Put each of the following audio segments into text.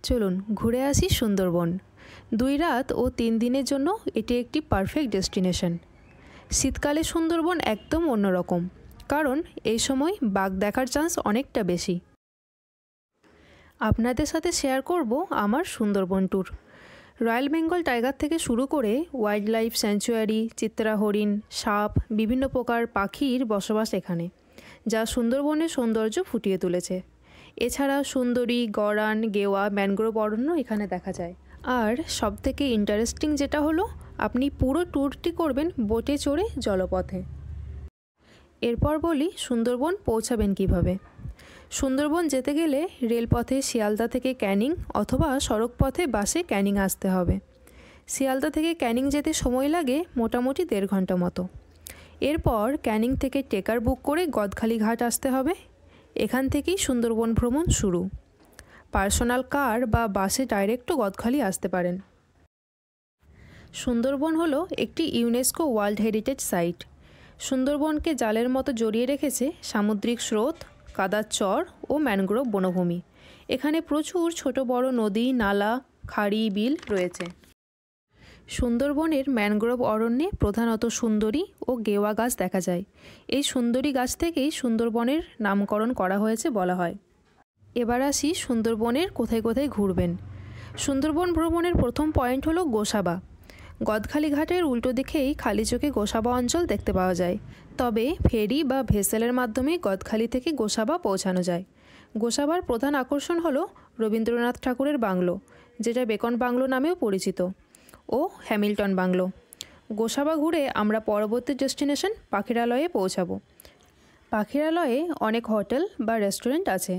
চলুন ঘুরে আসি সুন্দরবন। 2 রাত ও 3 দিনের জন্য এটি একটি পারফেক্ট ডেস্টিনেশন। শীতকালে সুন্দরবন একদম অন্যরকম, কারণ এই সময় বাঘ দেখার চান্স অনেকটা বেশি। আপনাদের সাথে শেয়ার করব আমার Sundarban tour. Royal Bengal tiger থেকে শুরু করে ওয়াইল্ড লাইফ স্যাংচুয়ারি, চিত্রা হরিণ, সাপ, বিভিন্ন প্রকার পাখির বসবাস এখানে, যা সুন্দরবনের সৌন্দর্য ফুটিয়ে তুলেছে। এছাড়া সুন্দরী, গরান, গেওয়া, ম্যানগ্রোভ অরণ্য এখানে দেখা যায়। আর সবথেকে ইন্টারেস্টিং যেটা হলো, আপনি পুরো ট্যুরটি করবেন বোটে চড়ে জলপথে। এরপর বলি সুন্দরবন পৌঁছাবেন কিভাবে। সুন্দরবন যেতে গেলে রেলপথে শিয়ালদা থেকে ক্যানিং অথবা সড়কপথে বাসে ক্যানিং আসতে হবে। শিয়ালদা থেকে ক্যানিং যেতে সময় লাগে মোটামুটি 1.5 ঘন্টা মতো। এরপর ক্যানিং থেকে টেকার বুক করে গদখালি ঘাট আসতে হবে। এখান থেকেই সুন্দরবন ভ্রমণ শুরু। পার্সোনাল কার বা বাসে ডাইরেক্টও গদখালি আসতে পারেন। সুন্দরবন হলো একটি ইউনেস্কো ওয়ার্ল্ড হেরিটেজ সাইট। সুন্দরবনকে জালের মতো জড়িয়ে রেখেছে সামুদ্রিক স্রোত, কাদার চর ও ম্যানগ্রোভ বনভূমি। এখানে প্রচুর ছোট বড় নদী, নালা, খাড়ি, বিল রয়েছে। সুন্দরবনের ম্যানগ্রোভ অরণ্যে প্রধানত সুন্দরী ও গেওয়া গাছ দেখা যায়। এই সুন্দরী গাছ থেকেই সুন্দরবনের নামকরণ করা হয়েছে বলা হয়। এবার আসি সুন্দরবনের কোথায় কোথায় ঘুরবেন। সুন্দরবন ভ্রমণের প্রথম পয়েন্ট হলো গোসাবা। গদখালি ঘাটের উল্টো দিকেই খালি চোখে গোসাবা অঞ্চল দেখতে পাওয়া যায়। তবে ফেরি বা ভেসেলের মাধ্যমে গদখালি থেকে গোসাবা পৌঁছানো যায়। গোসাবার প্রধান আকর্ষণ হলো রবীন্দ্রনাথ ঠাকুরের বাংলো, যেটা বেকন বাংলো নামেও পরিচিত, ও হ্যামিল্টন বাংলো। গোসাবা ঘুরে আমরা পরবর্তী ডেস্টিনেশন পাখিরালয়ে পৌঁছাবো। পাখিরালয়ে অনেক হোটেল বা রেস্টুরেন্ট আছে।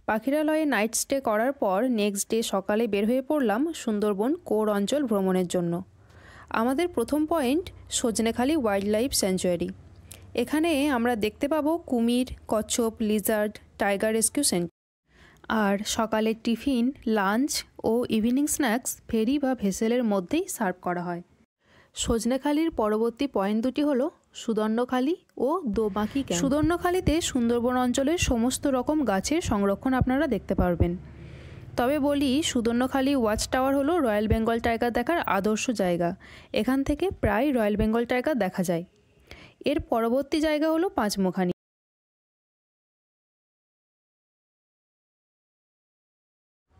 পাখিরালয়ে নাইট স্টে করার পর নেক্সট ডে সকালে বের হয়ে পড়লাম সুন্দরবন কোর অঞ্চল ভ্রমণের জন্য। আমাদের প্রথম point Sajnekhali wild life sanctuary. এখানে আমরা দেখতে পাবো কুমির, কচ্ছপ, লিজার্ড, টাইগার রেস্কিউ সেন্টার। আর সকালের টিফিন, লাঞ্চ ও ইভিনিং স্ন্যাক্স ফেরি বা ভেসেলের মধ্যেই সার্ভ করা হয়। সজনেখালির পরবর্তী পয়েন্ট দুটি হলো সুদর্ণখালি ও দোবাঁকি ক্যাম্প। সুদর্ণখালিতে সুন্দরবন অঞ্চলের সমস্ত রকম গাছের সংরক্ষণ আপনারা দেখতে পারবেন। তবে বলি, সুদর্ণখালি ওয়াচ টাওয়ার হলো রয়্যাল বেঙ্গল টাইগার দেখার আদর্শ জায়গা। এখান থেকে প্রায় রয়্যাল বেঙ্গল টাইগার দেখা যায়। এর পরবর্তী জায়গা হলো পাঁচমুখানি,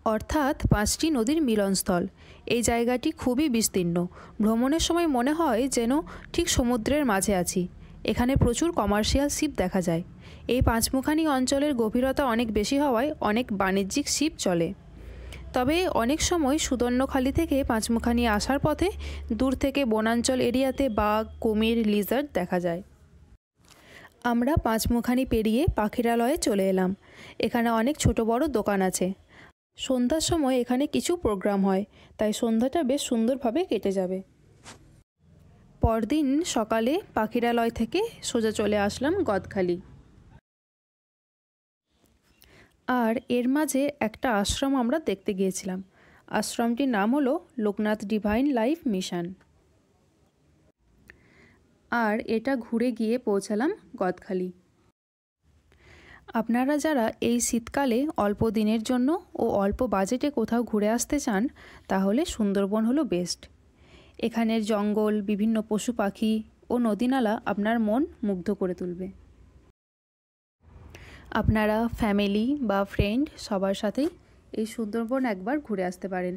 অর্থাৎ 5টি নদীর মিলনস্থল। এই জায়গাটি খুবই বিস্তীর্ণ। ভ্রমণের সময় মনে হয় যেন ঠিক সমুদ্রের মাঝে আছি। এখানে প্রচুর কমার্শিয়াল শিপ দেখা যায়। এই পাঁচমুখানি অঞ্চলের গভীরতা অনেক বেশি হওয়ায় অনেক বাণিজ্যিক শিপ চলে। তবে অনেক সময় সুদর্ণখালি থেকে পাঁচমুখানি আসার পথে দূর থেকে বনাঞ্চল এরিয়াতে বাঘ, কুমির, লিজার্ড দেখা যায়। আমরা পাঁচমুখানি পেরিয়ে পাখিরালয়ে চলে এলাম। এখানে অনেক ছোট বড় দোকান আছে। সন্ধ্যার সময় এখানে কিছু প্রোগ্রাম হয়, তাই সন্ধ্যাটা বেশ সুন্দরভাবে কেটে যাবে। পরদিন সকালে পাখিরালয় থেকে সোজা চলে আসলাম গদখালি। আর এর মাঝে একটা আশ্রম আমরা দেখতে গিয়েছিলাম। আশ্রমটির নাম হলো লোকনাথ ডিভাইন লাইফ মিশন। আর এটা ঘুরে গিয়ে পৌঁছালাম গদখালি। আপনারা যারা এই শীতকালে অল্প দিনের জন্য ও অল্প বাজেটে কোথাও ঘুরে আসতে চান, তাহলে সুন্দরবন হলো বেস্ট। এখানের জঙ্গল, বিভিন্ন পশু পাখি ও নদীনালা আপনার মন মুগ্ধ করে তুলবে। আপনারা ফ্যামিলি বা ফ্রেন্ড সবার সাথেই এই সুন্দরবন একবার ঘুরে আসতে পারেন।